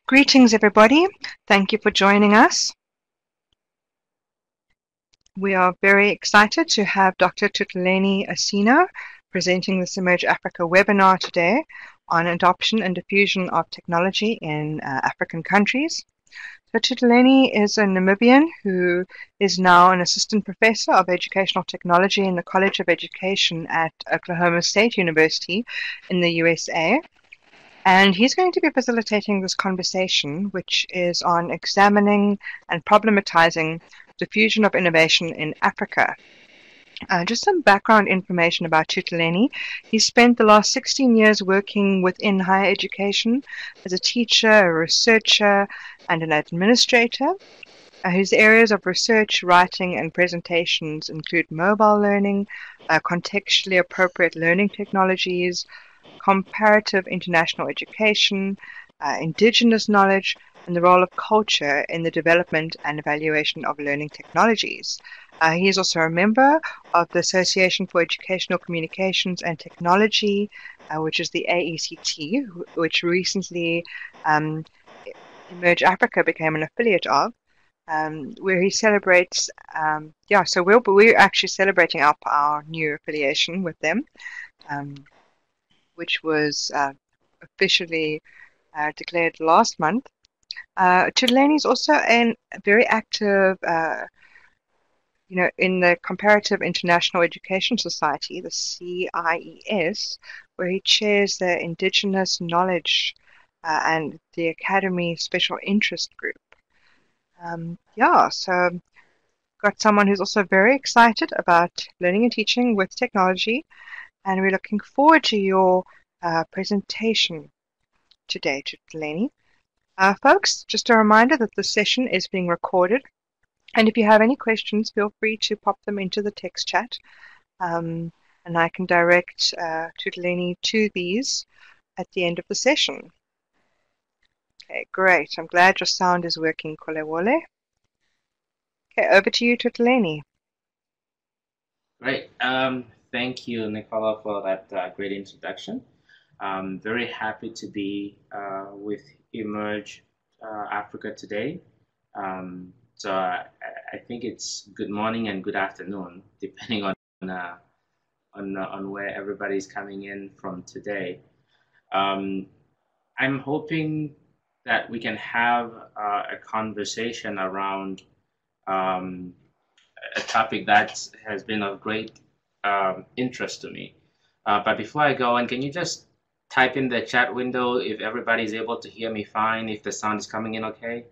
Greetings, everybody. Thank you for joining us. We are very excited to have Dr. Tutaleni Asino presenting this Emerge Africa webinar today on adoption and diffusion of technology in African countries. So Tutaleni is a Namibian who is now an assistant professor of educational technology in the College of Education at Oklahoma State University in the USA. And he's going to be facilitating this conversation, which is on examining and problematizing diffusion of innovation in Africa. Just some background information about Tutaleni. He spent the last 16 years working within higher education as a teacher, a researcher, and an administrator. His areas of research, writing, and presentations include mobile learning, contextually appropriate learning technologies, comparative international education, indigenous knowledge, and the role of culture in the development and evaluation of learning technologies. He is also a member of the Association for Educational Communications and Technology, which is the AECT, which recently Emerge Africa became an affiliate of, where he celebrates, so we're actually celebrating our new affiliation with them, which was officially declared last month. Tutaleni is also a very active, in the Comparative International Education Society, the CIES, where he chairs the Indigenous Knowledge and the Academy Special Interest Group. So got someone who's also very excited about learning and teaching with technology, and we're looking forward to your presentation today, Tutaleni. Folks, just a reminder that the session is being recorded, and if you have any questions, feel free to pop them into the text chat, and I can direct Tutaleni to these at the end of the session. Okay, great. I'm glad your sound is working, Kolewole. Okay, over to you, Tutaleni. Great. Thank you, Nicola, for that great introduction. I'm very happy to be with Emerge Africa today. So I think it's good morning and good afternoon, depending on where everybody's coming in from today. I'm hoping that we can have a conversation around a topic that has been of great interest to me. But before I go, and can you just type in the chat window if everybody's able to hear me fine, if the sound is coming in okay?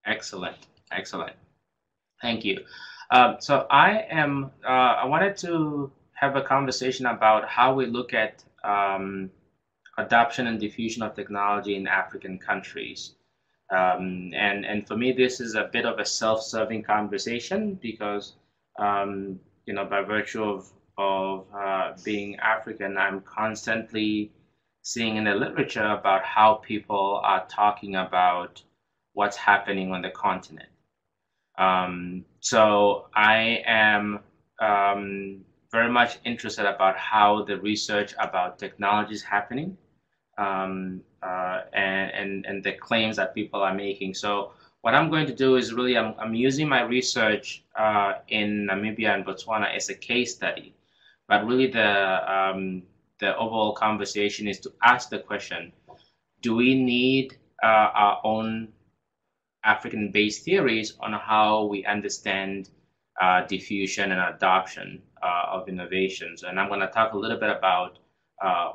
Excellent, excellent. Thank you. So I wanted to have a conversation about how we look at adoption and diffusion of technology in African countries. And for me, this is a bit of a self-serving conversation because, by virtue of being African, I'm constantly seeing in the literature about how people are talking about what's happening on the continent. So I am very much interested about how the research about technology is happening, and the claims that people are making. So what I'm going to do is really I'm using my research in Namibia and Botswana as a case study, but really the overall conversation is to ask the question: do we need our own African-based theories on how we understand diffusion and adoption of innovations? And I'm going to talk a little bit about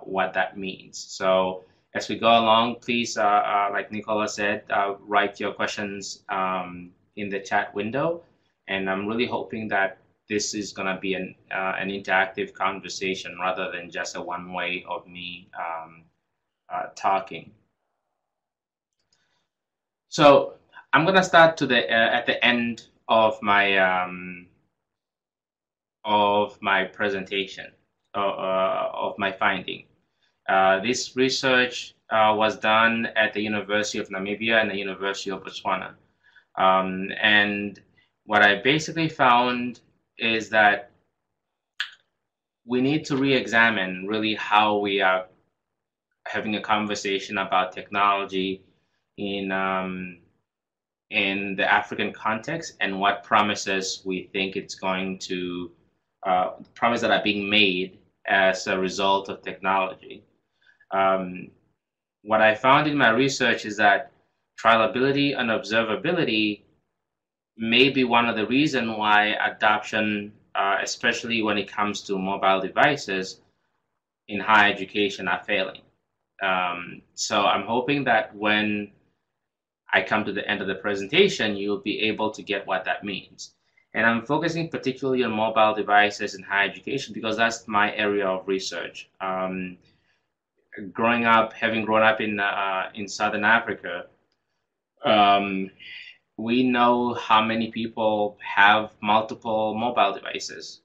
what that means. So as we go along, please, like Nicola said, write your questions in the chat window. And I'm really hoping that this is going to be an interactive conversation rather than just a one way of me talking. So I'm going to start at the end of my presentation, of my finding. This research was done at the University of Namibia and the University of Botswana. And what I basically found is that we need to re-examine really how we are having a conversation about technology in the African context, and what promises we think it's going to promises that are being made as a result of technology. Um, what I found in my research is that trialability and observability may be one of the reasons why adoption, especially when it comes to mobile devices in higher education, are failing. So I'm hoping that when I come to the end of the presentation, you'll be able to get what that means. And I'm focusing particularly on mobile devices in higher education because that's my area of research. Having grown up in Southern Africa, we know how many people have multiple mobile devices.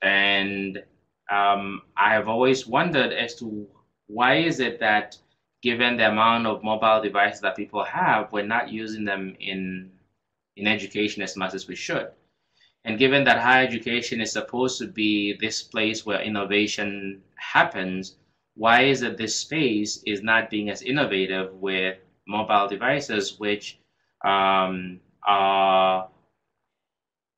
And I have always wondered as to why is it that given the amount of mobile devices that people have, we're not using them in education as much as we should. And given that higher education is supposed to be this place where innovation happens, why is it this space is not being as innovative with mobile devices, which are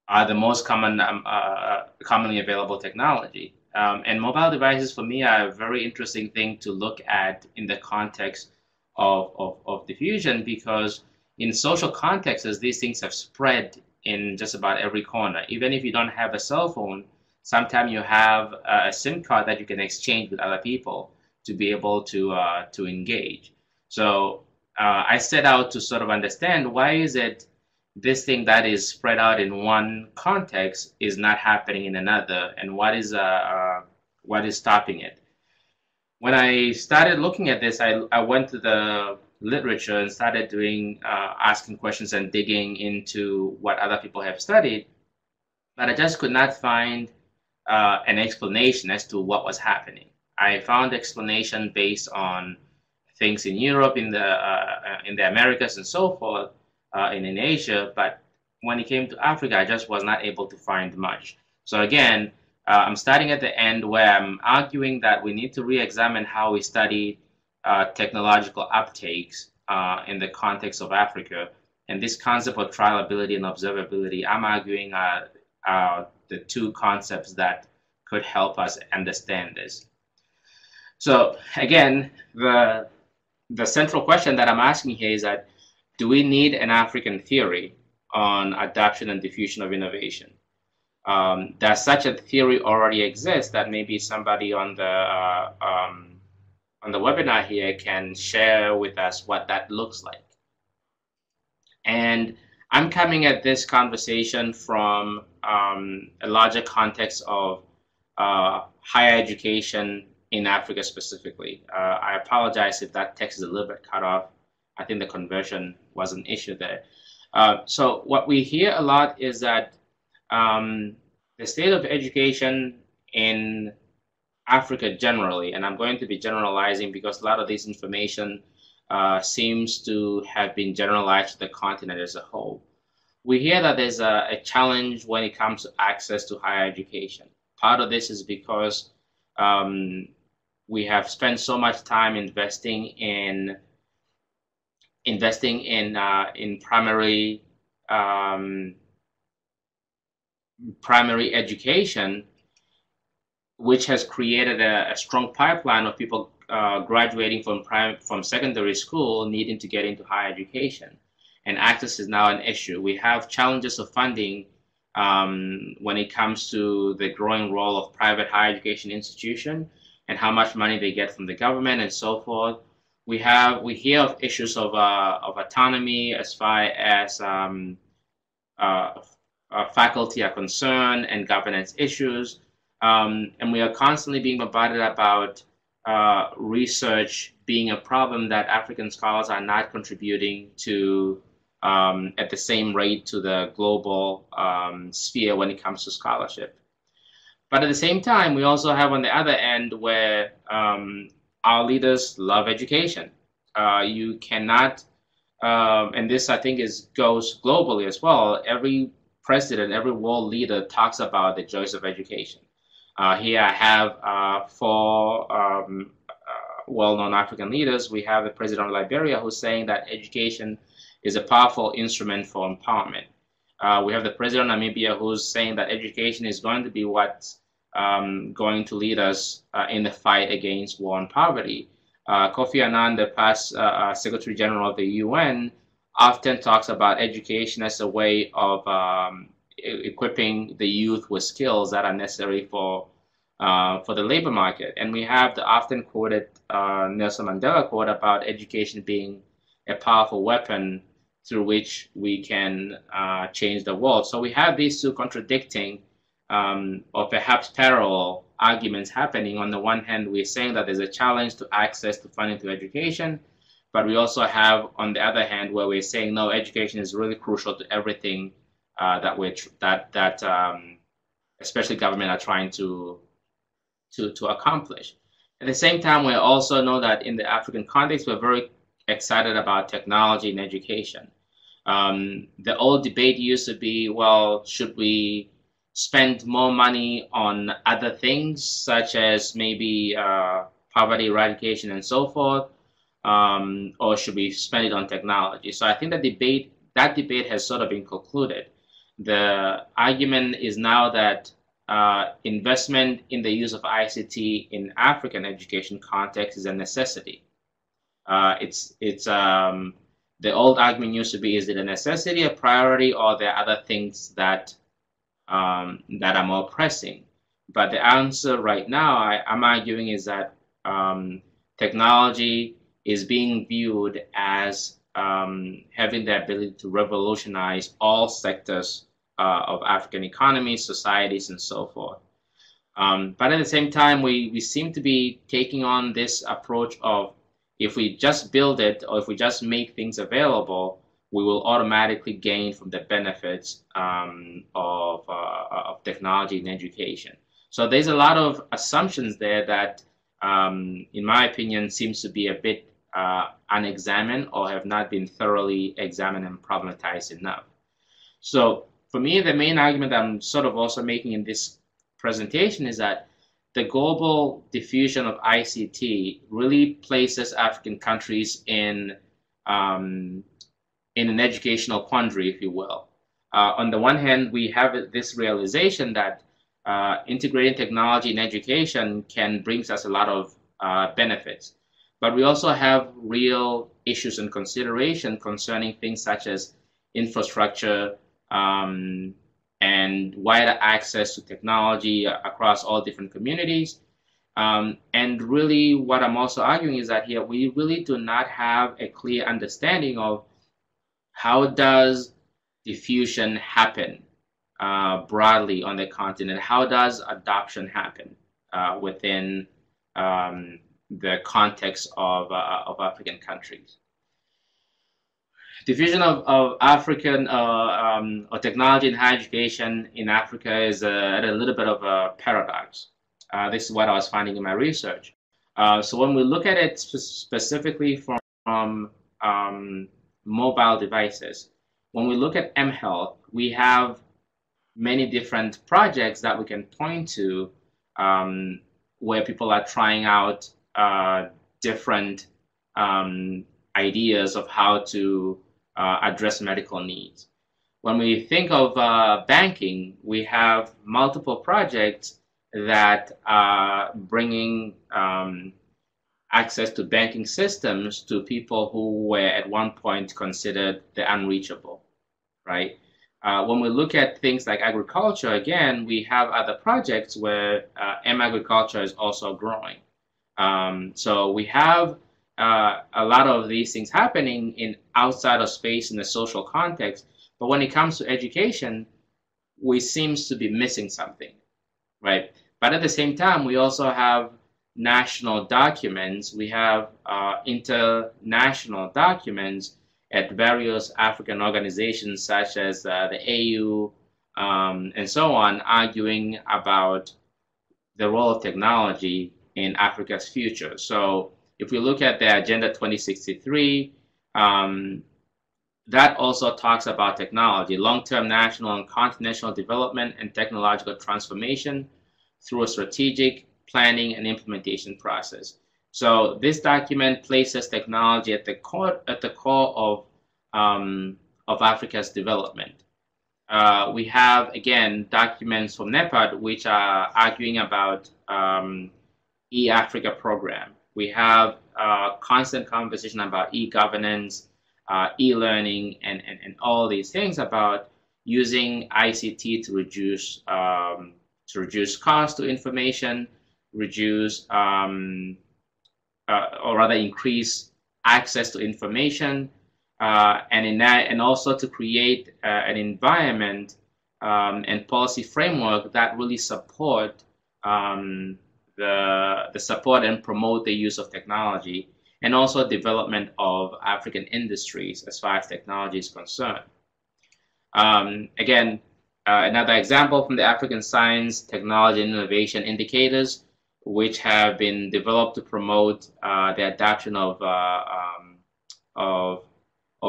the most commonly available technology? And mobile devices for me are a very interesting thing to look at in the context of diffusion, because in social contexts, these things have spread in just about every corner. Even if you don't have a cell phone, sometimes you have a SIM card that you can exchange with other people to be able to engage. So I set out to sort of understand why is it this thing that is spread out in one context is not happening in another, and what is stopping it. When I started looking at this, I went to the literature and started doing asking questions and digging into what other people have studied, but I just could not find an explanation as to what was happening. I found explanation based on things in Europe, in the Americas, and so forth, and in Asia, but when it came to Africa, I just was not able to find much. So again, I'm starting at the end where I'm arguing that we need to re-examine how we study technological uptakes in the context of Africa. And this concept of trialability and observability, I'm arguing are the two concepts that could help us understand this. So again, the central question that I'm asking here is that, do we need an African theory on adoption and diffusion of innovation? Does such a theory already exist that maybe somebody on the webinar here can share with us what that looks like? And I'm coming at this conversation from a larger context of higher education in Africa specifically. I apologize if that text is a little bit cut off. I think the conversion was an issue there. So what we hear a lot is that the state of education in Africa generally, and I'm going to be generalizing because a lot of this information seems to have been generalized to the continent as a whole. We hear that there's a challenge when it comes to access to higher education. Part of this is because we have spent so much time investing in primary education, which has created a strong pipeline of people graduating from secondary school needing to get into higher education. And access is now an issue. We have challenges of funding when it comes to the growing role of private higher education institutions and how much money they get from the government and so forth. We hear of issues of autonomy as far as faculty are concerned and governance issues. And we are constantly being bombarded about research being a problem that African scholars are not contributing to at the same rate to the global sphere when it comes to scholarship. But at the same time, we also have on the other end where our leaders love education. You cannot, and this I think goes globally as well. Every president, every world leader talks about the joys of education. Here I have four well-known African leaders. We have the president of Liberia who's saying that education is a powerful instrument for empowerment. We have the president of Namibia who's saying that education is going to be what's going to lead us in the fight against war and poverty. Kofi Annan, the past Secretary General of the UN, often talks about education as a way of equipping the youth with skills that are necessary for the labor market. And we have the often quoted Nelson Mandela quote about education being a powerful weapon through which we can change the world. So we have these two contradicting or perhaps parallel arguments happening. On the one hand, we're saying that there's a challenge to access to funding to education, but we also have, on the other hand, where we're saying no, education is really crucial to everything that especially government are trying to accomplish. At the same time, we also know that in the African context, we're very excited about technology and education. The old debate used to be, well, should we spend more money on other things, such as maybe poverty eradication and so forth, or should we spend it on technology? So I think that debate has sort of been concluded. The argument is now that investment in the use of ICT in African education context is a necessity. The old argument used to be, is it a necessity, a priority, or there are other things that are more pressing? But the answer right now, I'm arguing, is that technology is being viewed as having the ability to revolutionize all sectors of African economies, societies, and so forth. But at the same time, we seem to be taking on this approach of, if we just build it, or if we just make things available, we will automatically gain from the benefits of technology in education. So there's a lot of assumptions there that, in my opinion, seems to be a bit unexamined, or have not been thoroughly examined and problematized enough. So for me, the main argument I'm sort of also making in this presentation is that the global diffusion of ICT really places African countries in an educational quandary, if you will. On the one hand, we have this realization that integrating technology in education can bring us a lot of benefits. But we also have real issues and consideration concerning things such as infrastructure and wider access to technology across all different communities. And really what I'm also arguing is that here we really do not have a clear understanding of how does diffusion happen broadly on the continent. How does adoption happen within the context of African countries? Diffusion of African or technology in higher education in Africa is at a little bit of a paradox. This is what I was finding in my research. So when we look at it specifically from mobile devices, when we look at mHealth, we have many different projects that we can point to where people are trying out different ideas of how to address medical needs. When we think of banking, we have multiple projects that are bringing access to banking systems to people who were at one point considered the unreachable, right? When we look at things like agriculture, again, we have other projects where agriculture is also growing. So we have a lot of these things happening in outside of space in the social context, but when it comes to education, we seems to be missing something, right? But at the same time, we also have national documents. We have international documents at various African organizations such as the AU and so on, arguing about the role of technology in Africa's future. So if we look at the Agenda 2063, that also talks about technology, long-term national and continental development and technological transformation through a strategic planning and implementation process. So this document places technology at the core of Africa's development. We have, again, documents from NEPAD which are arguing about e-Africa program. We have constant conversation about e-governance, e-learning, and all these things about using ICT to reduce cost to information, reduce or rather increase access to information, and also to create an environment and policy framework that really support the support and promote the use of technology, and also development of African industries as far as technology is concerned. Again, another example from the African Science, Technology, and Innovation Indicators, which have been developed to promote the adoption of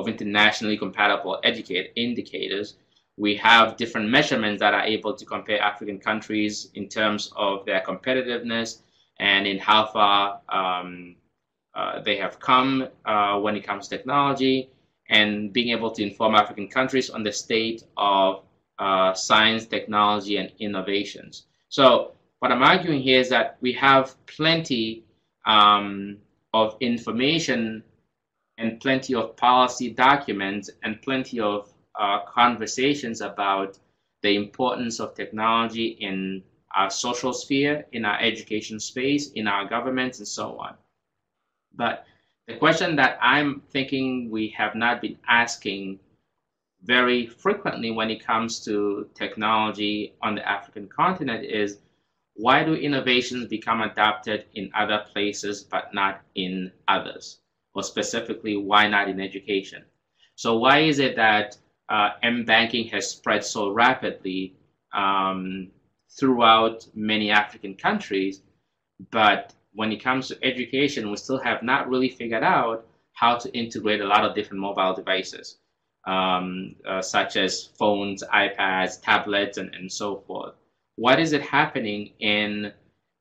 internationally compatible indicators. We have different measurements that are able to compare African countries in terms of their competitiveness and in how far they have come when it comes to technology, and being able to inform African countries on the state of science, technology, and innovations. So what I'm arguing here is that we have plenty of information and plenty of policy documents and plenty of conversations about the importance of technology in our social sphere, in our education space, in our governments, and so on. But the question that I'm thinking we have not been asking very frequently when it comes to technology on the African continent is, why do innovations become adopted in other places but not in others? Or specifically, why not in education? So why is it that m-banking has spread so rapidly throughout many African countries, but when it comes to education, we still have not really figured out how to integrate a lot of different mobile devices, such as phones, iPads, tablets, and so forth? What is it happening in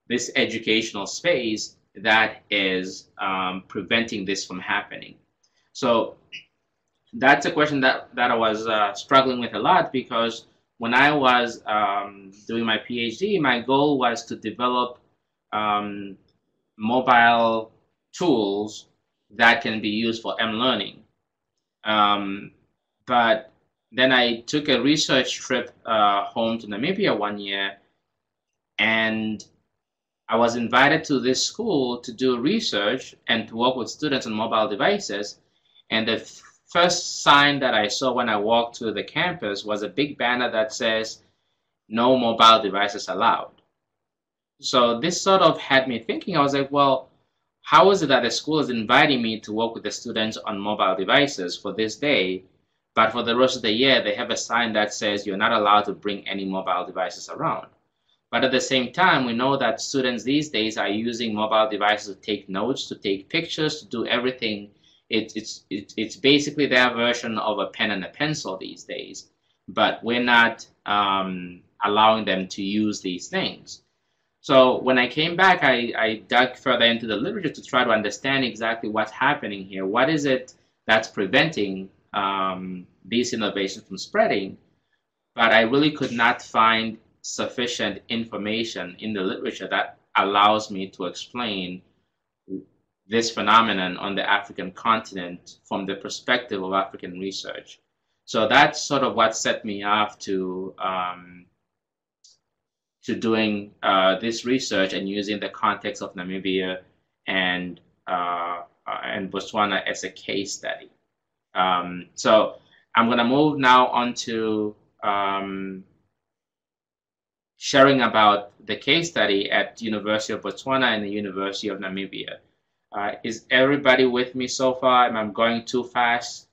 this educational space that is preventing this from happening? So that's a question that I was struggling with a lot, because when I was doing my PhD, my goal was to develop mobile tools that can be used for m-learning. But then I took a research trip home to Namibia one year, and I was invited to this school to do research and to work with students on mobile devices. And the first sign that I saw when I walked to the campus was a big banner that says, "No mobile devices allowed." So this sort of had me thinking. I was like, well, how is it that the school is inviting me to work with the students on mobile devices for this day, but for the rest of the year, they have a sign that says you're not allowed to bring any mobile devices around? But at the same time, we know that students these days are using mobile devices to take notes, to take pictures, to do everything. It's basically their version of a pen and a pencil these days, but we're not allowing them to use these things. So when I came back, I dug further into the literature to try to understand exactly what's happening here. What is it that's preventing these innovations from spreading? But I really could not find sufficient information in the literature that allows me to explain this phenomenon on the African continent from the perspective of African research. So that's sort of what set me off to doing this research and using the context of Namibia and Botswana as a case study. So I'm going to move now on to sharing about the case study at University of Botswana and the University of Namibia. Is everybody with me so far? Am I going too fast?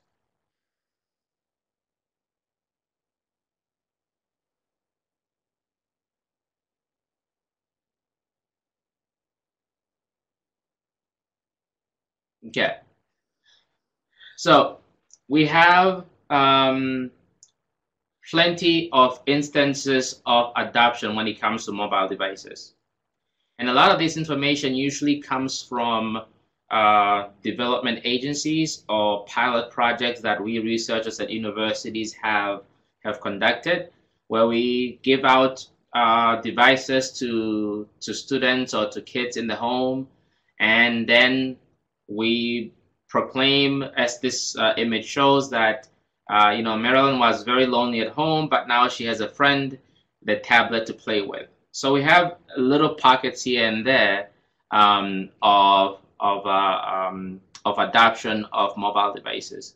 Okay. So we have plenty of instances of adoption when it comes to mobile devices. And a lot of this information usually comes from development agencies or pilot projects that we researchers at universities have conducted, where we give out devices to students or to kids in the home, and then we proclaim, as this image shows, that Marilyn was very lonely at home, but now she has a friend, the tablet, to play with. So we have little pockets here and there of adoption of mobile devices.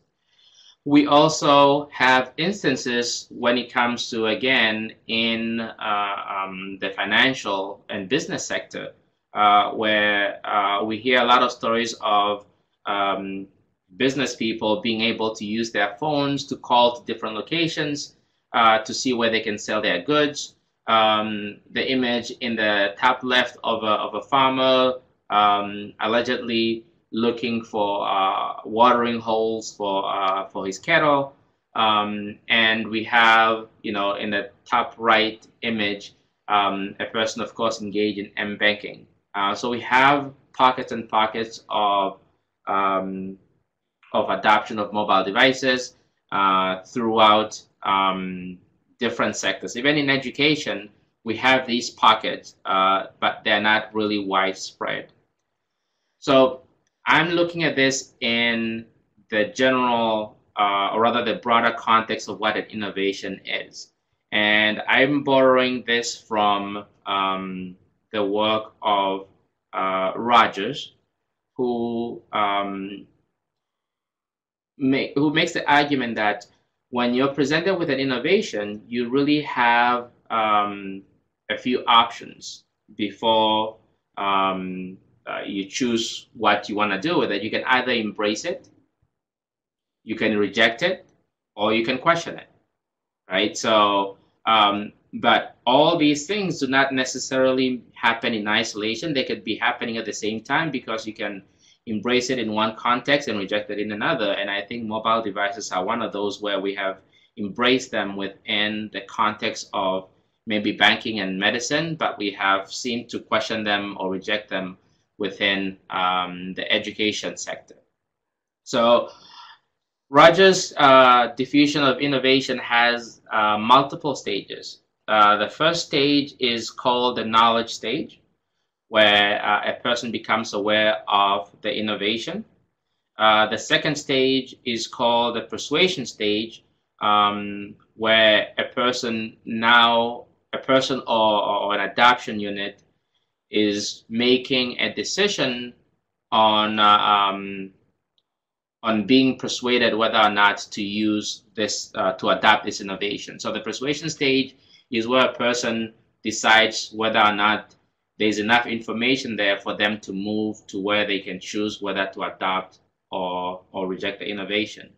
We also have instances when it comes to, again, in the financial and business sector, where we hear a lot of stories of business people being able to use their phones to call to different locations to see where they can sell their goods. The image in the top left of a farmer allegedly looking for watering holes for his cattle, and we have, in the top right image, a person, of course, engaged in m-banking. So we have pockets and pockets of adoption of mobile devices throughout different sectors. Even in education, we have these pockets, but they're not really widespread. So I'm looking at this in the general, or rather the broader context of what an innovation is. And I'm borrowing this from the work of Rogers, who makes the argument that when you're presented with an innovation, you really have a few options before you choose what you want to do with it. You can either embrace it, you can reject it, or you can question it, right? So, but all these things do not necessarily happen in isolation. They could be happening at the same time, because you can embrace it in one context and reject it in another. And I think mobile devices are one of those where we have embraced them within the context of maybe banking and medicine, but we have seemed to question them or reject them within the education sector. So Rogers' diffusion of innovation has multiple stages. The first stage is called the knowledge stage, where a person becomes aware of the innovation. The second stage is called the persuasion stage, where a person or an adoption unit is making a decision on being persuaded whether or not to use this, to adopt this innovation. So the persuasion stage is where a person decides whether or not there's enough information there for them to move to where they can choose whether to adopt or reject the innovation.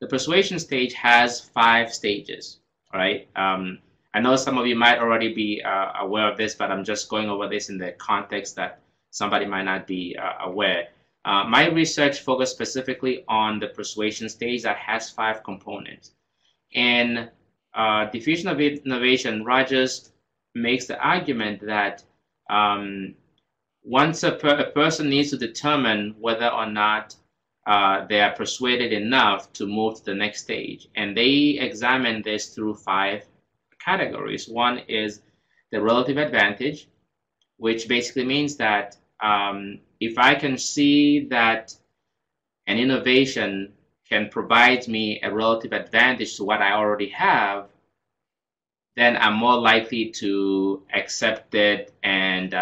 The persuasion stage has 5 stages, right? I know some of you might already be aware of this, but I'm just going over this in the context that somebody might not be aware. My research focused specifically on the persuasion stage that has 5 components. In diffusion of innovation, Rogers makes the argument that once a person needs to determine whether or not they are persuaded enough to move to the next stage. And they examine this through 5 categories. One is the relative advantage, which basically means that if I can see that an innovation can provide me a relative advantage to what I already have, then I'm more likely to accept it and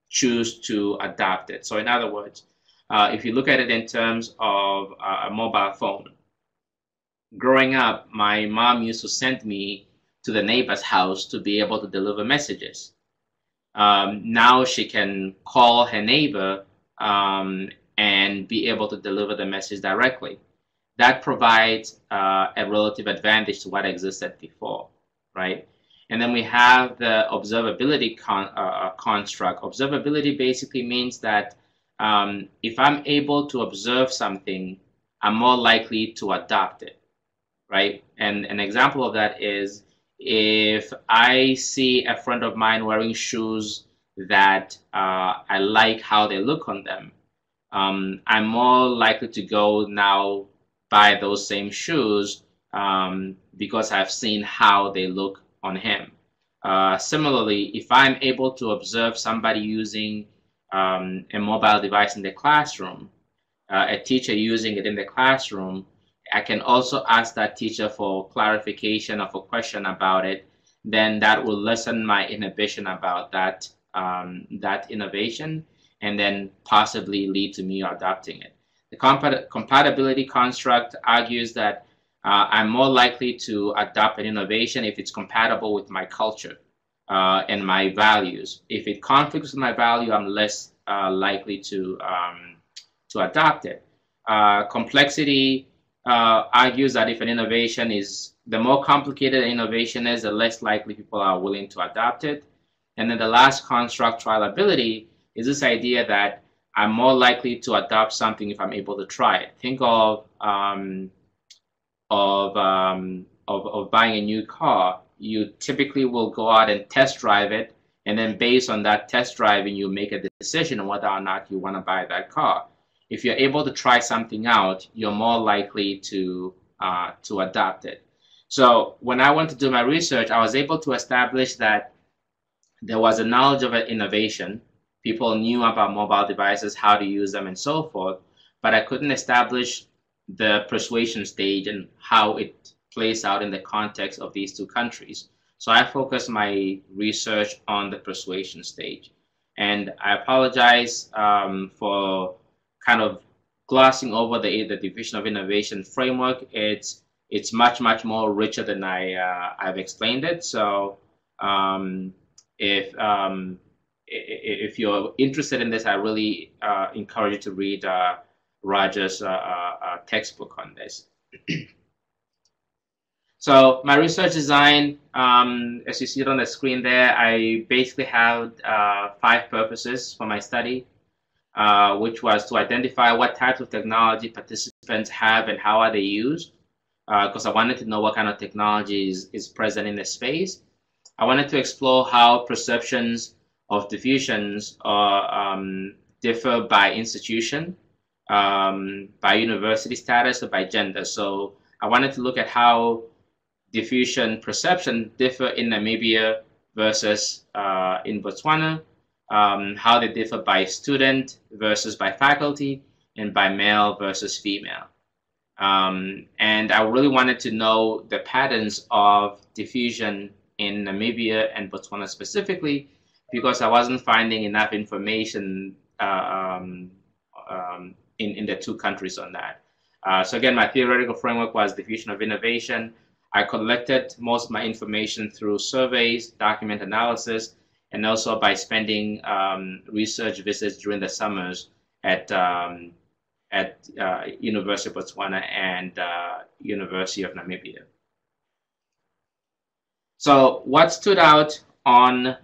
choose to adopt it. So in other words, if you look at it in terms of a mobile phone, growing up, my mom used to send me to the neighbor's house to be able to deliver messages. Now she can call her neighbor and be able to deliver the message directly. That provides a relative advantage to what existed before, right? And then we have the observability construct. Observability basically means that if I'm able to observe something, I'm more likely to adopt it, right? And an example of that is if I see a friend of mine wearing shoes that I like how they look on them, I'm more likely to go now buy those same shoes because I've seen how they look on him. Similarly, if I'm able to observe somebody using a mobile device in the classroom, a teacher using it in the classroom, I can also ask that teacher for clarification or for question about it. Then that will lessen my inhibition about that innovation, and then possibly lead to me adopting it. The compatibility construct argues that I'm more likely to adopt an innovation if it's compatible with my culture and my values. If it conflicts with my value, I'm less likely to adopt it. Complexity argues that if an innovation is, the more complicated an innovation is, the less likely people are willing to adopt it. And then the last construct, trialability, is this idea that I'm more likely to adopt something if I'm able to try it. Think of buying a new car. You typically will go out and test drive it, and then based on that test driving, you make a decision on whether or not you want to buy that car. If you're able to try something out, you're more likely to adopt it. So when I went to do my research, I was able to establish that there was a knowledge of an innovation. People knew about mobile devices, how to use them, and so forth, but I couldn't establish the persuasion stage and how it plays out in the context of these two countries. So I focused my research on the persuasion stage. And I apologize for kind of glossing over the diffusion of innovation framework. It's much more richer than I've explained it. So if you're interested in this, I really encourage you to read Roger's textbook on this. So my research design, as you see it on the screen there, I basically had 5 purposes for my study, which was to identify what types of technology participants have and how are they used, because I wanted to know what kind of technology is present in the space. I wanted to explore how perceptions of diffusions differ by institution, by university status, or by gender. So I wanted to look at how diffusion perception differ in Namibia versus in Botswana, how they differ by student versus by faculty, and by male versus female. And I really wanted to know the patterns of diffusion in Namibia and Botswana specifically, because I wasn't finding enough information in the two countries on that. So again, my theoretical framework was diffusion of innovation. I collected most of my information through surveys, document analysis, and also by spending research visits during the summers at University of Botswana and University of Namibia. So what stood out on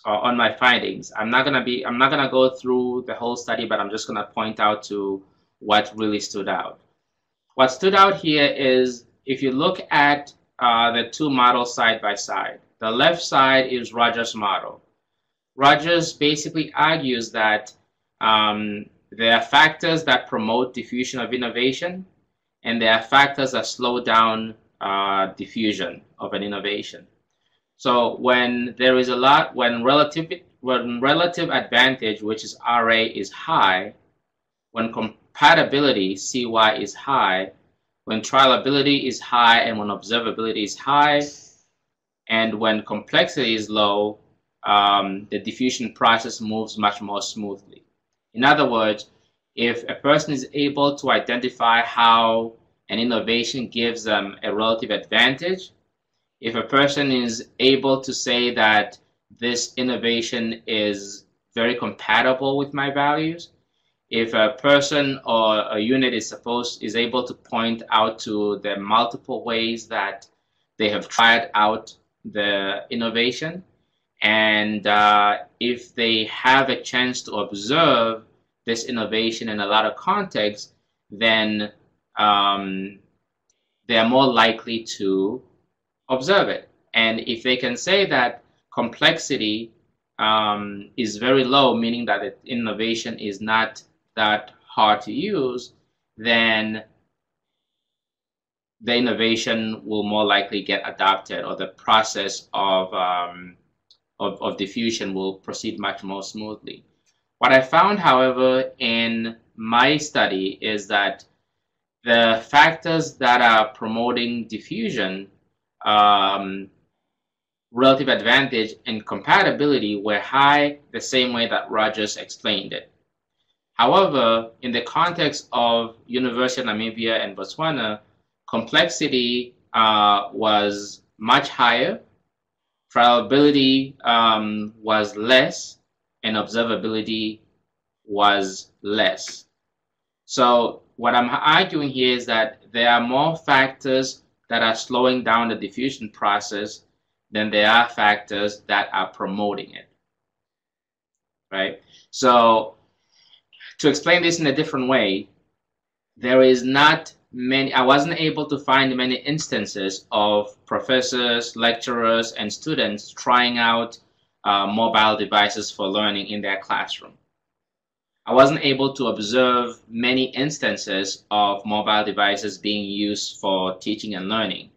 my findings? I'm not gonna go through the whole study, but I'm just gonna point out to what really stood out. What stood out here is if you look at the two models side by side. The left side is Rogers' model. Rogers basically argues that there are factors that promote diffusion of innovation, and there are factors that slow down diffusion of an innovation. So when there is when relative advantage, which is RA, is high, when compatibility, CY, is high, when trialability is high, and when observability is high, and when complexity is low, the diffusion process moves much more smoothly. In other words, if a person is able to identify how an innovation gives them a relative advantage, if a person is able to say that this innovation is very compatible with my values, if a person or a unit is able to point out to the multiple ways that they have tried out the innovation, and if they have a chance to observe this innovation in a lot of contexts, then they are more likely to observe it. And if they can say that complexity is very low, meaning that the innovation is not that hard to use, then the innovation will more likely get adopted, or the process of diffusion will proceed much more smoothly. What I found, however, in my study is that the factors that are promoting diffusion, relative advantage and compatibility, were high the same way that Rogers explained it. However, in the context of University of Namibia and Botswana, complexity was much higher, trialability was less, and observability was less. So what I'm arguing here is that there are more factors that are slowing down the diffusion process than there are factors that are promoting it, right? So to explain this in a different way, there is not many, I wasn't able to find many instances of professors, lecturers, and students trying out mobile devices for learning in their classroom. I wasn't able to observe many instances of mobile devices being used for teaching and learning.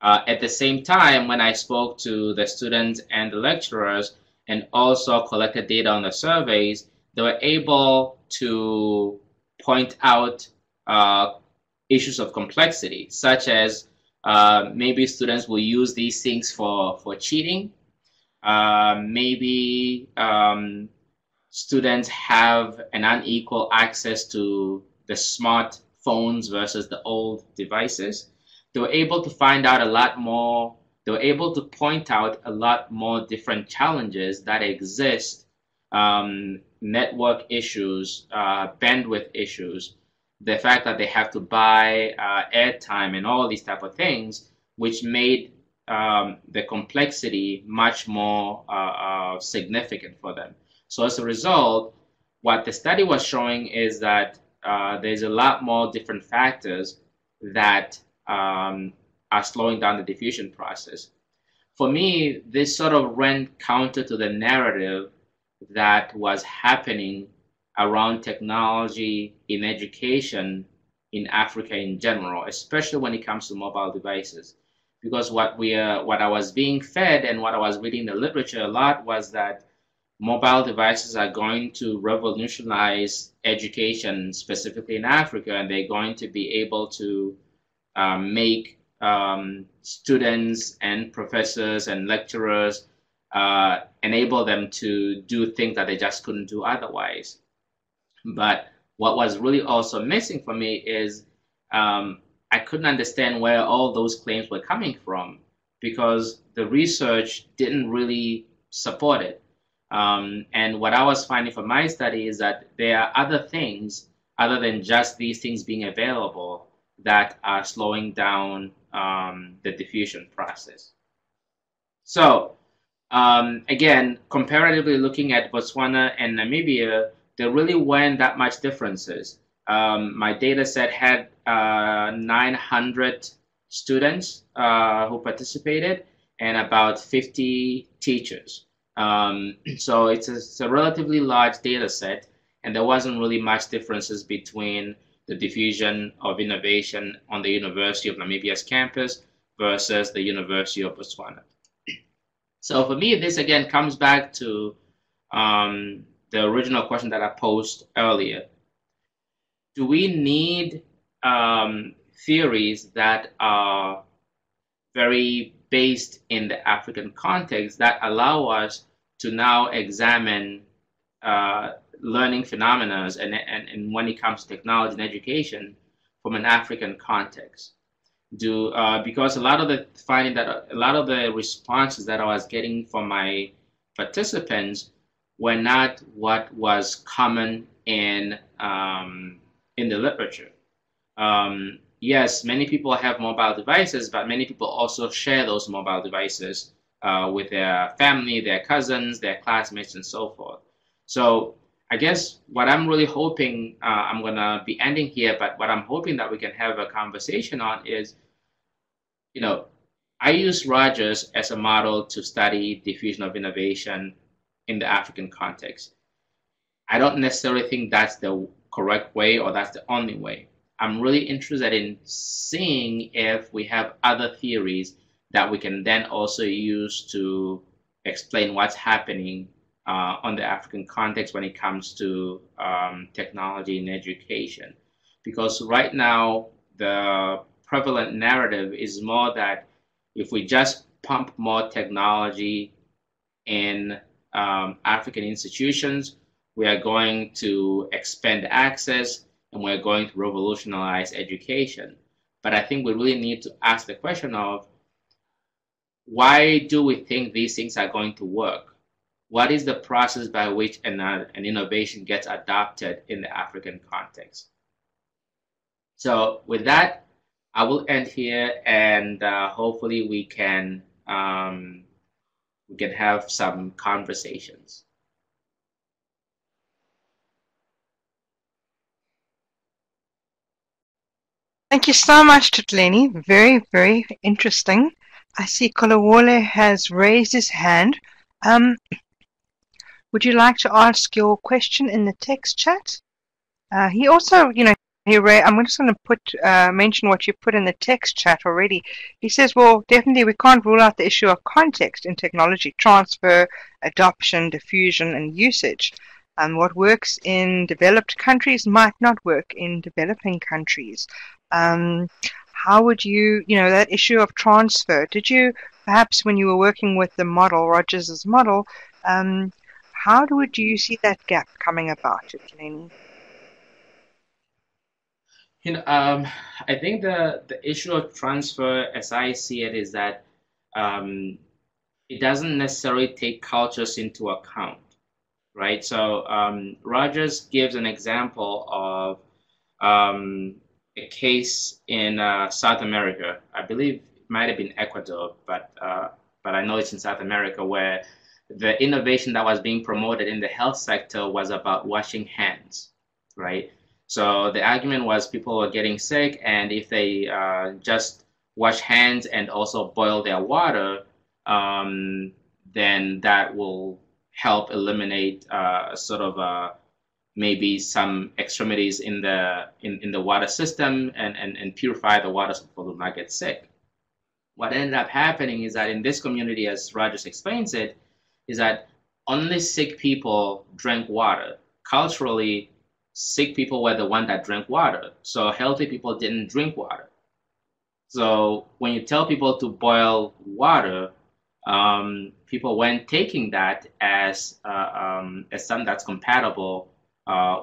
At the same time, when I spoke to the students and the lecturers and also collected data on the surveys, they were able to point out issues of complexity, such as maybe students will use these things for cheating. Maybe students have an unequal access to the smartphones versus the old devices. They were able to find out a lot more. They were able to point out a lot more different challenges that exist, network issues, bandwidth issues, the fact that they have to buy airtime and all these type of things, which made the complexity much more significant for them. So as a result, what the study was showing is that there's a lot more different factors that are slowing down the diffusion process. For me, this sort of ran counter to the narrative that was happening around technology in education in Africa in general, especially when it comes to mobile devices. Because what I was being fed and what I was reading in the literature a lot was that mobile devices are going to revolutionize education, specifically in Africa, and they're going to be able to make students and professors and lecturers, enable them to do things that they just couldn't do otherwise. But what was really also missing for me is I couldn't understand where all those claims were coming from, because the research didn't really support it. And what I was finding from my study is that there are other things other than just these things being available that are slowing down the diffusion process. So again, comparatively looking at Botswana and Namibia, there really weren't that much differences. My data set had 900 students who participated and about 50 teachers. So it's a relatively large data set, and there wasn't really much differences between the diffusion of innovation on the University of Namibia's campus versus the University of Botswana. So for me, this again comes back to the original question that I posed earlier. Do we need theories that are very based in the African context that allow us to now examine learning phenomena and when it comes to technology and education from an African context? Because a lot of the responses that I was getting from my participants were not what was common in the literature. Yes, many people have mobile devices, but many people also share those mobile devices with their family, their cousins, their classmates, and so forth. So I guess what I'm really hoping, I'm going to be ending here, but what I'm hoping that we can have a conversation on is, you know, I use Rogers as a model to study diffusion of innovation in the African context. I don't necessarily think that's the correct way or that's the only way. I'm really interested in seeing if we have other theories that we can then also use to explain what's happening on the African context when it comes to technology and education. Because right now, the prevalent narrative is more that if we just pump more technology in African institutions, we are going to expand access and we're going to revolutionize education. But I think we really need to ask the question of, why do we think these things are going to work? What is the process by which an innovation gets adopted in the African context? So with that, I will end here, and hopefully we can have some conversations. Thank you so much, Tutaleni. Very, very interesting. I see Kolawole has raised his hand. Would you like to ask your question in the text chat? He also, I'm just going to mention what you put in the text chat already. He says, well, definitely we can't rule out the issue of context in technology, transfer, adoption, diffusion, and usage. What works in developed countries might not work in developing countries. How would you, that issue of transfer, did you perhaps when you were working with the model, Rogers' model, how would you see that gap coming about, Tutaleni? I think the issue of transfer, as I see it, is that it doesn't necessarily take cultures into account, right? So Rogers gives an example of a case in South America. I believe it might have been Ecuador, but I know it's in South America, where the innovation that was being promoted in the health sector was about washing hands, right? So the argument was people were getting sick, and if they just wash hands and also boil their water, then that will help eliminate maybe some extremities in the water system and purify the water so people do not get sick. What ended up happening is that in this community, as Rogers explains it, is that only sick people drank water. Culturally, sick people were the one that drank water. So healthy people didn't drink water. So when you tell people to boil water, people weren't taking that as something that's compatible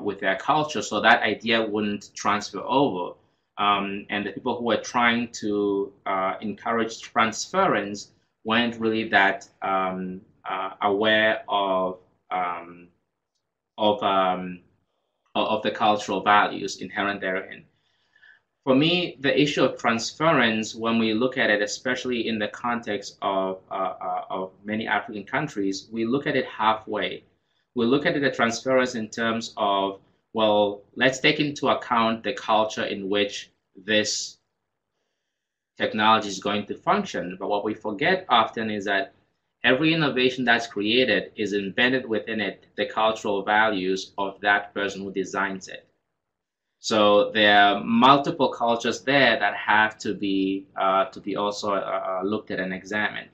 with their culture. So that idea wouldn't transfer over. And the people who were trying to encourage transference weren't really that aware of the cultural values inherent therein. For me, the issue of transference, when we look at it, especially in the context of many African countries, we look at it halfway. We look at it as transference in terms of, well, let's take into account the culture in which this technology is going to function. But what we forget often is that every innovation that's created is embedded within it the cultural values of that person who designs it. So there are multiple cultures there that have to be also looked at and examined.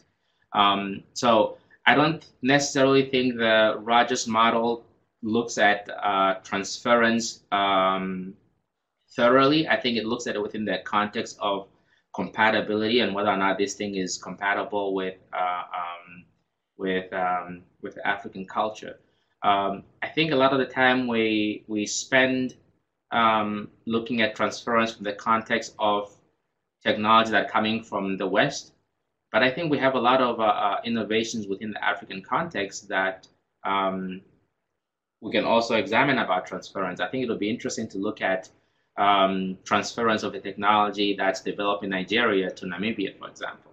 So I don't necessarily think the Rogers model looks at transference thoroughly. I think it looks at it within the context of compatibility and whether or not this thing is compatible with African culture. I think a lot of the time we spend looking at transference from the context of technology that are coming from the West. But I think we have a lot of innovations within the African context that we can also examine about transference. I think it'll be interesting to look at transference of the technology that's developed in Nigeria to Namibia, for example.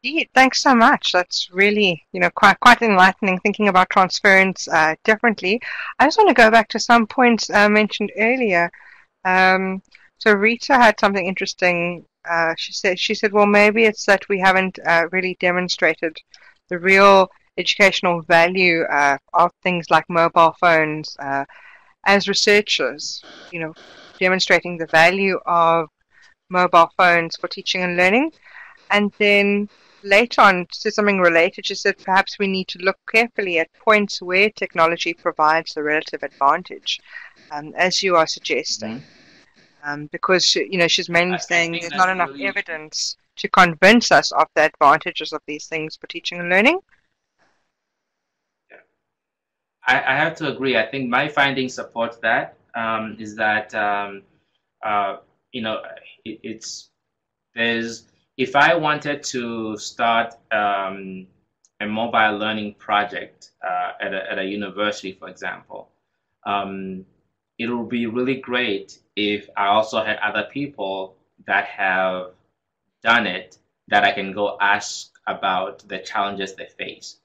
Gee, thanks so much. That's really, quite enlightening thinking about transference differently. I just want to go back to some points mentioned earlier. Um, so Rita had something interesting. She said, well, maybe it's that we haven't really demonstrated the real educational value of things like mobile phones as researchers, demonstrating the value of mobile phones for teaching and learning. And then later on, to something related, she said perhaps we need to look carefully at points where technology provides the relative advantage, as you are suggesting. Because she's mainly I saying think there's not that's enough really, evidence to convince us of the advantages of these things for teaching and learning. yeah. I have to agree. I think my findings support that. Is that uh, you know it's there's if I wanted to start a mobile learning project at a university, for example, um, it would be really great if I also had other people that have done it that I can go ask about the challenges they face.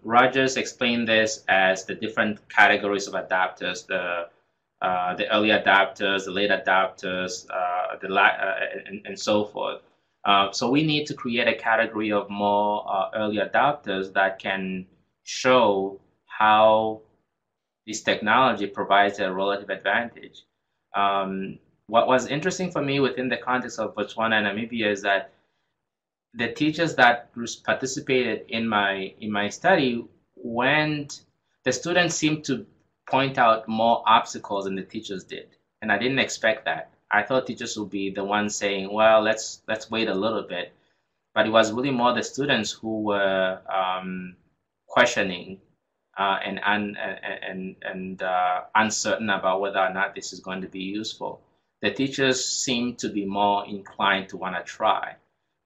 Rogers explained this as the different categories of adapters, the early adapters, the late adapters, and so forth. So we need to create a category of more early adapters that can show how this technology provides a relative advantage. What was interesting for me within the context of Botswana and Namibia is that the teachers that participated in my study went the students seemed to point out more obstacles than the teachers did, and I didn't expect that. I thought teachers would be the ones saying, well, let's wait a little bit, but it was really more the students who were questioning and uncertain about whether or not this is going to be useful. The teachers seem to be more inclined to want to try,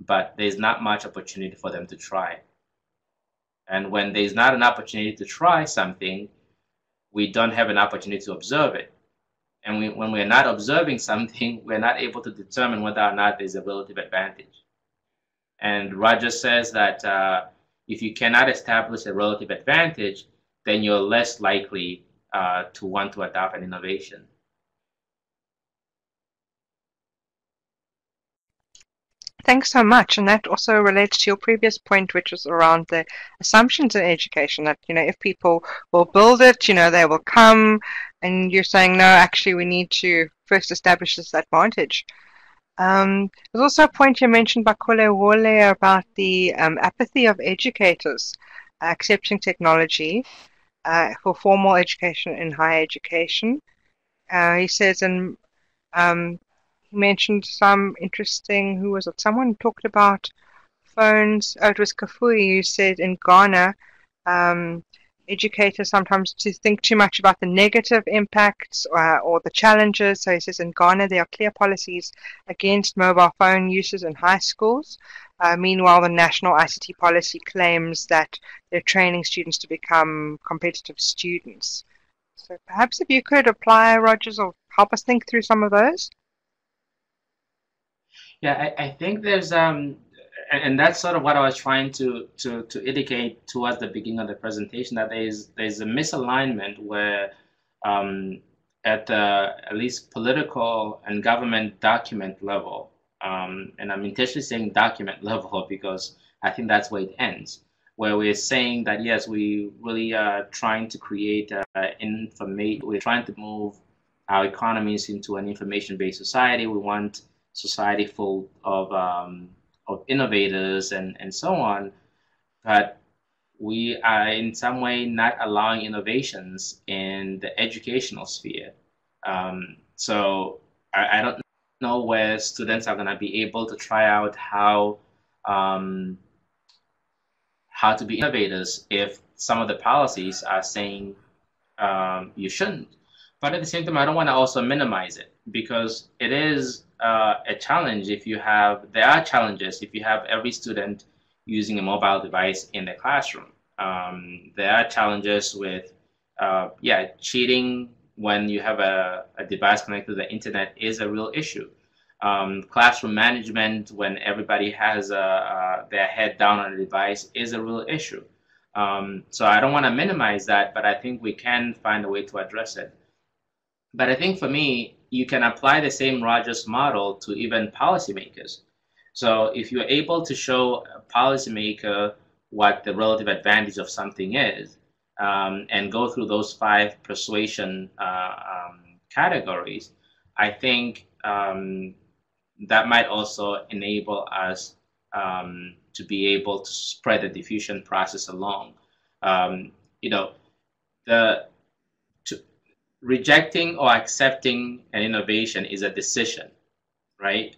but there's not much opportunity for them to try. And when there's not an opportunity to try something, we don't have an opportunity to observe it. And when we're not observing something, we're not able to determine whether or not there's a relative advantage. And Roger says that if you cannot establish a relative advantage, then you're less likely to want to adopt an innovation. Thanks so much. And that also relates to your previous point, which was around the assumptions in education that, if people will build it, they will come. And you're saying, no, actually, we need to first establish this advantage. There's also a point you mentioned by Kole Wole about the apathy of educators accepting technology for formal education and higher education. He says, and he mentioned some interesting, who was it? Someone talked about phones. Oh, it was Kafui who said in Ghana, um, educators sometimes to think too much about the negative impacts or the challenges. So he says in Ghana there are clear policies against mobile phone uses in high schools. Meanwhile, the national ICT policy claims that they're training students to become competitive students. So perhaps if you could apply, Rogers, or help us think through some of those. Yeah, I think there's and that's sort of what I was trying to indicate towards the beginning of the presentation, that there's a misalignment where um, at the at least political and government document level, and I'm intentionally saying document level because I think that's where it ends, where we're saying that yes, we really are trying to create information, we're trying to move our economies into an information-based society. We want society full of innovators and so on, but we are in some way not allowing innovations in the educational sphere. So I don't know where students are going to be able to try out um, how to be innovators if some of the policies are saying you shouldn't. But at the same time, I don't want to also minimize it because it is a challenge if you have, there are challenges if you have every student using a mobile device in the classroom. There are challenges with, yeah, cheating when you have a device connected to the internet is a real issue. Classroom management, when everybody has their head down on a device, is a real issue. So I don't want to minimize that, but I think we can find a way to address it. But I think for me, you can apply the same Rogers model to even policymakers. So if you're able to show a policymaker what the relative advantage of something is, and go through those 5 persuasion categories, I think that might also enable us to be able to spread the diffusion process along. You know, the rejecting or accepting an innovation is a decision, right?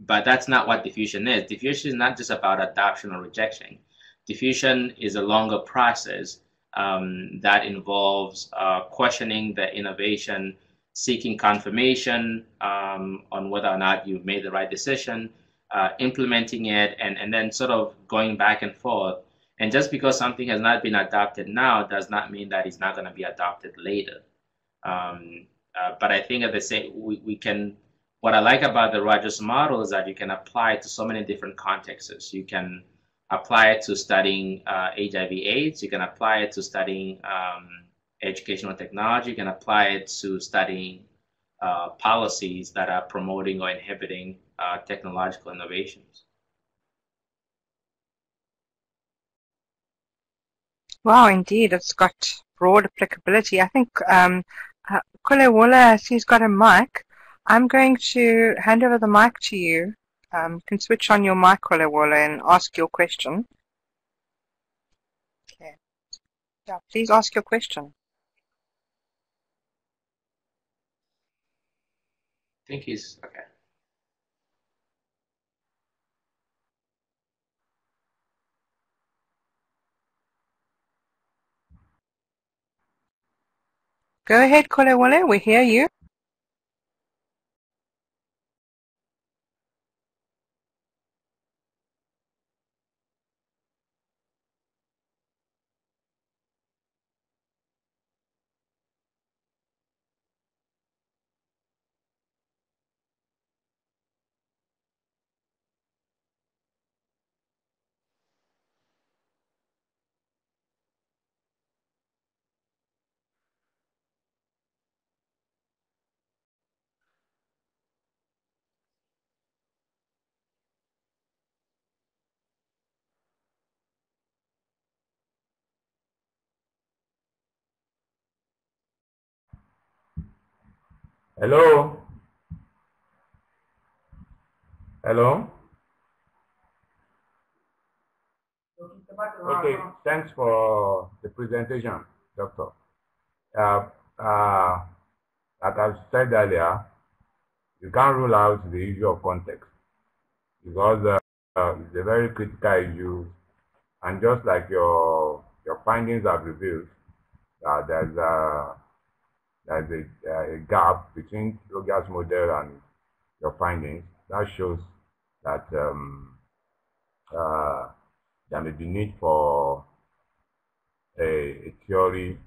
But that's not what diffusion is. Diffusion is not just about adoption or rejection. Diffusion is a longer process that involves questioning the innovation, seeking confirmation on whether or not you've made the right decision, implementing it, and then sort of going back and forth. And just because something has not been adopted now does not mean that it's not going to be adopted later. But I think at the same, we can, what I like about the Rogers model is that you can apply it to so many different contexts. You can apply it to studying HIV/AIDS. You can apply it to studying educational technology. You can apply it to studying policies that are promoting or inhibiting technological innovations. Wow, indeed, it's got broad applicability. I think Kolewole, she's got a mic. I'm going to hand over the mic to you. You can switch on your mic, Kolewole, and ask your question. Okay. Yeah, please ask your question. I think he's okay. Go ahead, Kolewole, we hear you. Hello? Hello? Okay, thanks for the presentation, Doctor. Like I said earlier, you can't rule out the issue of context because it's a very critical issue, and just like your findings have revealed, there's a gap between Rogers' model and your findings. That shows that there may be need for a theory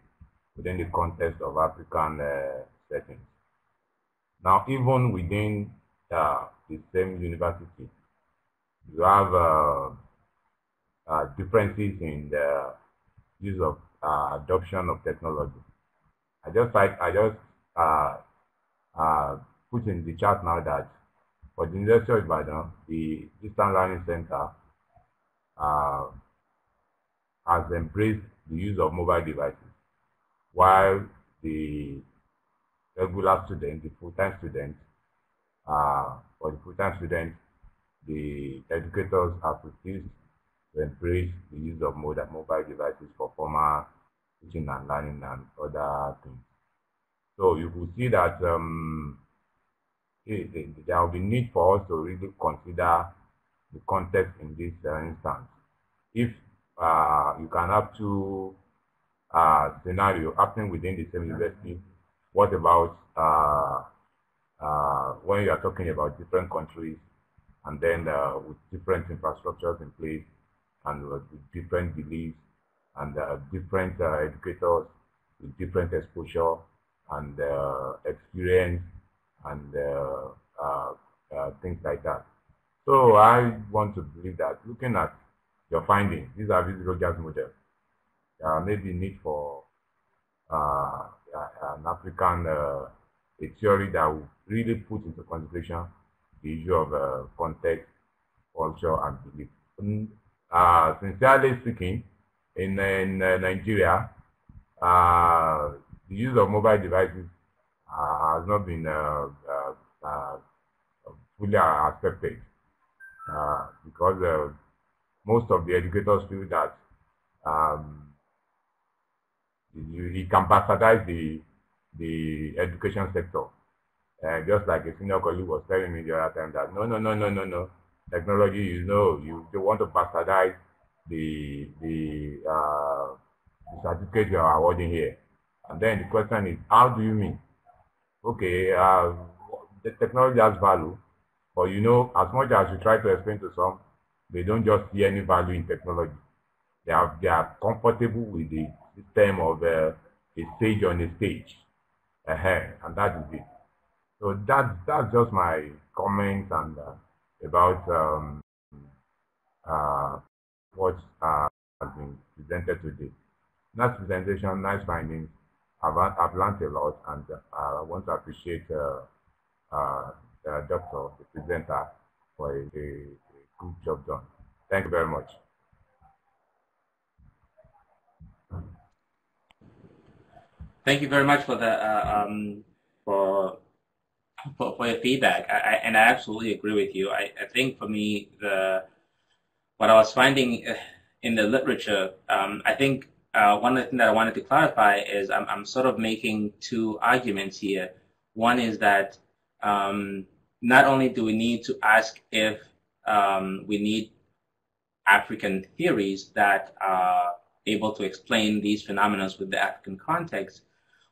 within the context of African settings. Now, even within the same university, you have differences in the use of adoption of technology. I just put in the chat now that for the University of Ibadan, the Distance Learning Center has embraced the use of mobile devices, while the regular student, the full-time student, for the full-time student, the educators have refused to embrace the use of mobile devices for formal teaching and learning and other things. So you could see that there will be need for us to really consider the context in this instance. If you can have 2 scenarios happening within the same university, what about when you are talking about different countries and then with different infrastructures in place and with different beliefs and different educators with different exposure and experience and things like that. So I want to believe that looking at your findings, these are these Rogers models. There may be need for an African a theory that will really put into consideration the issue of context, culture, and belief. Sincerely speaking, in Nigeria, the use of mobile devices has not been fully accepted because most of the educators feel that he can bastardize the education sector. Just like a senior colleague was telling me the other time that no, technology, you don't want to bastardize the certificate you are awarding here. And then the question is, how do you mean? Okay, the technology has value, but as much as you try to explain to some, they don't just see any value in technology. They are comfortable with the system of a stage on a stage, and that is it. So that's just my comments and about what has been presented today. Nice presentation, nice findings. I've learned a lot, and I want to appreciate the doctor, the presenter, for a good job done. Thank you very much. Thank you very much for the for your feedback. I absolutely agree with you. I think for me, what I was finding in the literature, I think one of the things that I wanted to clarify is I'm sort of making two arguments here. One is that not only do we need to ask if we need African theories that are able to explain these phenomena with the African context,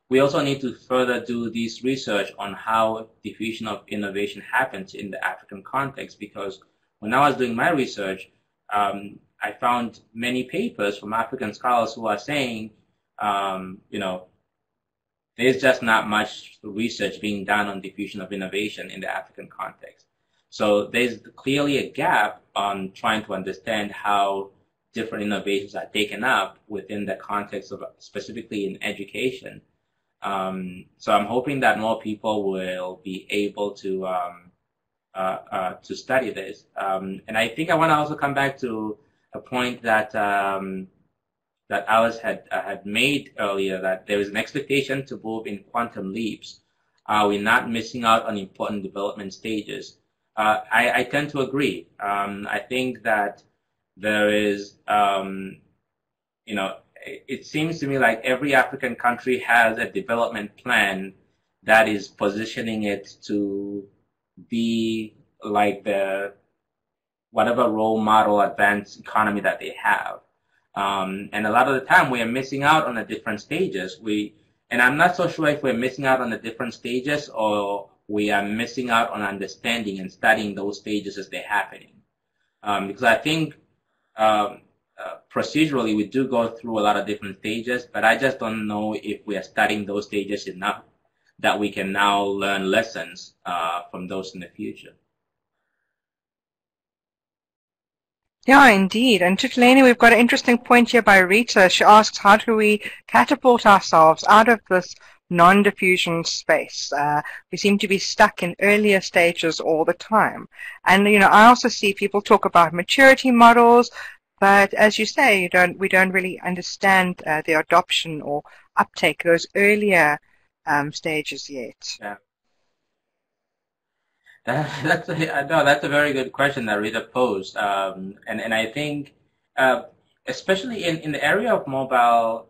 we also need to further do this research on how diffusion of innovation happens in the African context, because when I was doing my research, I found many papers from African scholars who are saying, there's just not much research being done on diffusion of innovation in the African context. So there's clearly a gap on trying to understand how different innovations are taken up within the context of, specifically in education. So I'm hoping that more people will be able to study this. And I think I want to also come back to a point that that Alice had made earlier, that there is an expectation to move in quantum leaps. We're not missing out on important development stages. I tend to agree. I think that there is, it seems to me like every African country has a development plan that is positioning it to be like the whatever role model advanced economy that they have. And a lot of the time we are missing out on the different stages. And I'm not so sure if we're missing out on the different stages or we are missing out on understanding and studying those stages as they're happening. Because I think procedurally we do go through a lot of different stages, but I just don't know if we are studying those stages enough that we can now learn lessons from those in the future. Yeah, indeed. And Tutaleni, we've got an interesting point here by Rita. She asks, how do we catapult ourselves out of this non-diffusion space? We seem to be stuck in earlier stages all the time. And, I also see people talk about maturity models, but as you say, we don't really understand the adoption or uptake, those earlier stages yet. Yeah. That's a very good question that Rita posed, and I think especially in the area of mobile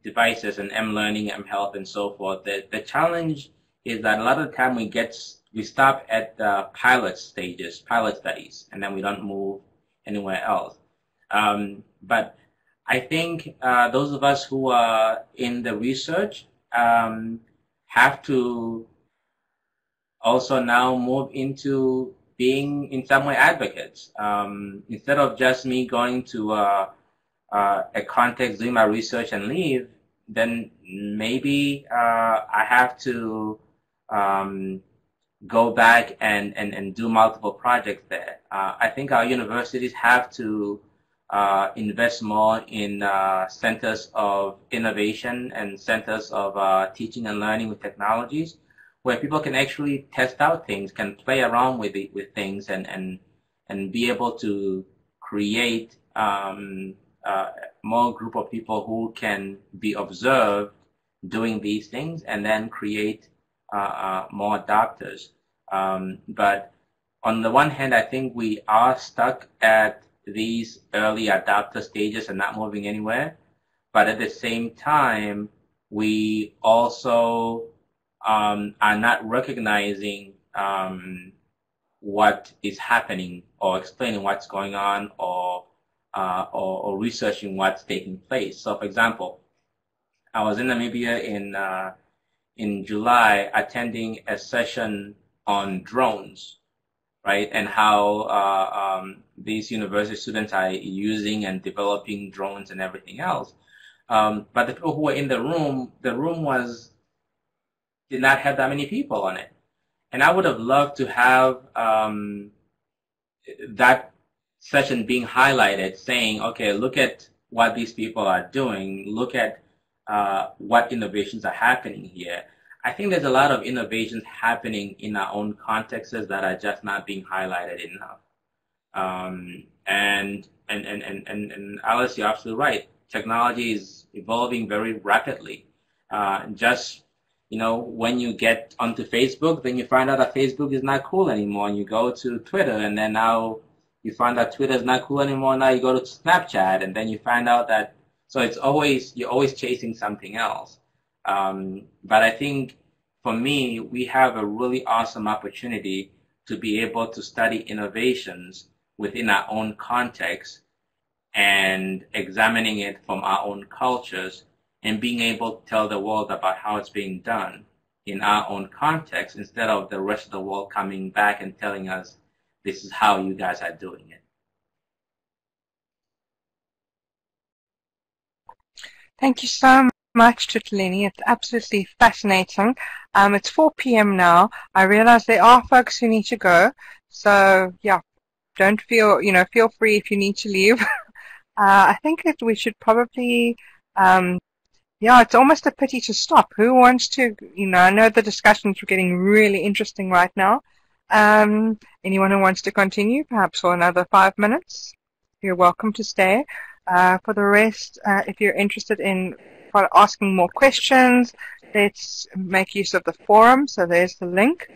devices and M-learning, M-health, and so forth, the challenge is that a lot of the time we stop at the pilot stages, pilot studies, and then we don't move anywhere else. But I think those of us who are in the research have to also now move into being in some way advocates. Instead of just me going to a context, doing my research and leave, then maybe I have to go back and do multiple projects there. I think our universities have to invest more in centers of innovation and centers of teaching and learning with technologies, where people can actually test out things, can play around with things, and be able to create more group of people who can be observed doing these things, and then create more adopters. But on the one hand, I think we are stuck at these early adopter stages and not moving anywhere. But at the same time, we also are not recognizing what is happening, or explaining what's going on, or researching what's taking place. So, for example, I was in Namibia in July attending a session on drones, right, and how these university students are using and developing drones and everything else. But the people who were in the room did not have that many people on it. And I would have loved to have that session being highlighted, saying, okay, look at what these people are doing, look at what innovations are happening here. I think there's a lot of innovations happening in our own contexts that are just not being highlighted enough. And Alice, you're absolutely right. Technology is evolving very rapidly. When you get onto Facebook, then you find out that Facebook is not cool anymore, and you go to Twitter, and then now you find out Twitter is not cool anymore. Now you go to Snapchat, and then you find out that. So you're always chasing something else. But I think for me, we have a really awesome opportunity to be able to study innovations within our own context and examining it from our own cultures, and being able to tell the world about how it's being done in our own context, instead of the rest of the world coming back and telling us, this is how you guys are doing it. Thank you so much, Tutaleni. It's absolutely fascinating. It's 4 p.m. now. I realize there are folks who need to go. So, yeah, don't feel free if you need to leave. I think that we should probably, it's almost a pity to stop. Who wants to, I know the discussions are getting really interesting right now. Anyone who wants to continue, perhaps for another 5 minutes, you're welcome to stay. For the rest, if you're interested in asking more questions, let's make use of the forum. So there's the link.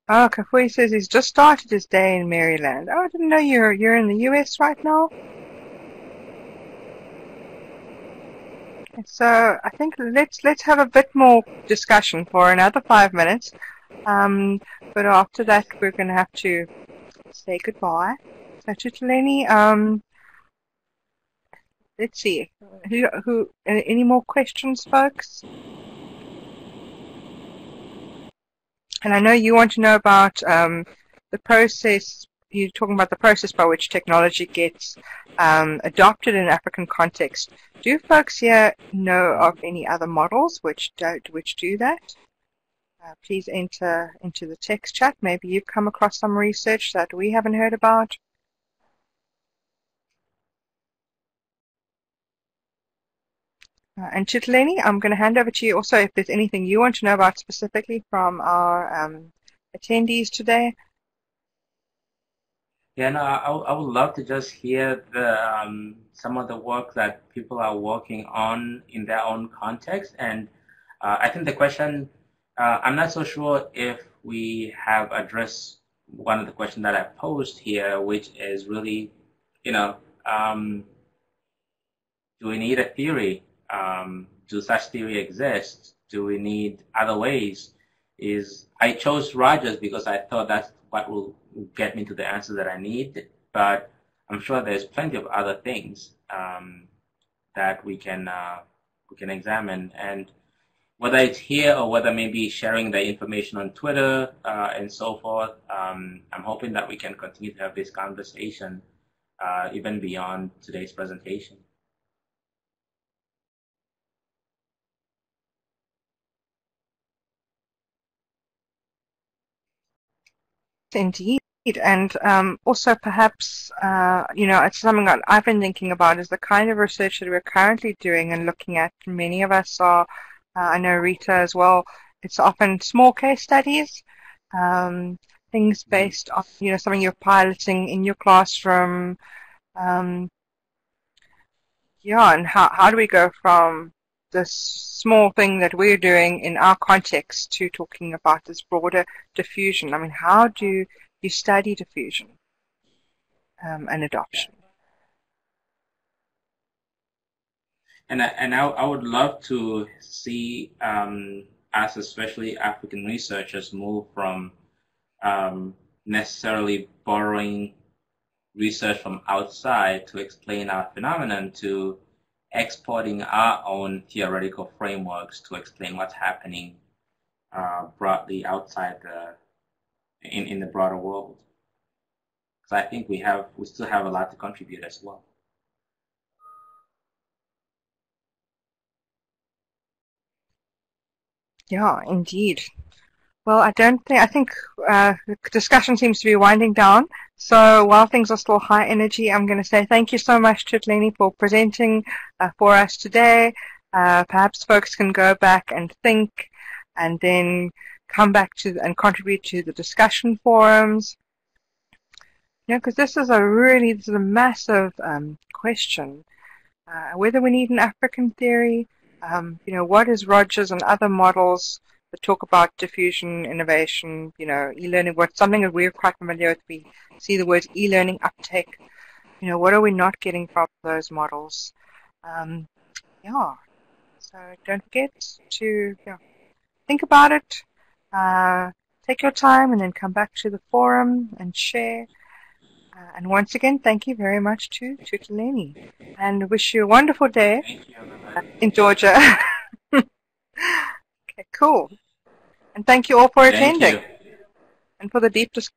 Oh, Kafui says he's just started his day in Maryland. Oh, I didn't know you're in the US right now. So I think let's have a bit more discussion for another 5 minutes. But after that, we're going to have to say goodbye. So Tutaleni, let's see. Any more questions, folks? And I know you want to know about the process. You're talking about the process by which technology gets adopted in African context. Do folks here know of any other models which do that? Please enter into the text chat. Maybe you've come across some research that we haven't heard about. And Tutaleni, I'm going to hand over to you also if there's anything you want to know about specifically from our attendees today. Yeah, no, I would love to just hear some of the work that people are working on in their own context. And I think the question, I'm not so sure if we have addressed one of the questions that I posed here, which is really, do we need a theory? Do such theory exist? Do we need other ways? I chose Rogers because I thought that's what will get me to the answer that I need, but I'm sure there's plenty of other things that we can examine, and whether it's here or whether maybe sharing the information on Twitter and so forth, I'm hoping that we can continue to have this conversation even beyond today's presentation. indeed. And also perhaps, it's something that I've been thinking about is the kind of research that we're currently doing and looking at. Many of us are, I know Rita as well, it's often small case studies, things based on, something you're piloting in your classroom. And how do we go from this small thing that we're doing in our context to talking about this broader diffusion? I mean, how do you study diffusion and adoption? And I would love to see us, especially African researchers, move from necessarily borrowing research from outside to explain our phenomenon to exporting our own theoretical frameworks to explain what's happening broadly outside in the broader world. Because I think we still have a lot to contribute as well. Yeah, indeed. Well, I think the discussion seems to be winding down. So while things are still high energy, I'm going to say thank you so much, Tutaleni, for presenting for us today. Perhaps folks can go back and think and then come back to and contribute to the discussion forums. Because this is a massive question. Whether we need an African theory, what is Rogers and other models that talk about diffusion, innovation, e-learning, something that we're quite familiar with. We see the words e-learning uptake. What are we not getting from those models? So don't forget to think about it, take your time, and then come back to the forum and share. And once again, thank you very much to Tutaleni, and wish you a wonderful day in Georgia. Okay, cool. And thank you all for attending and for the deep discussion.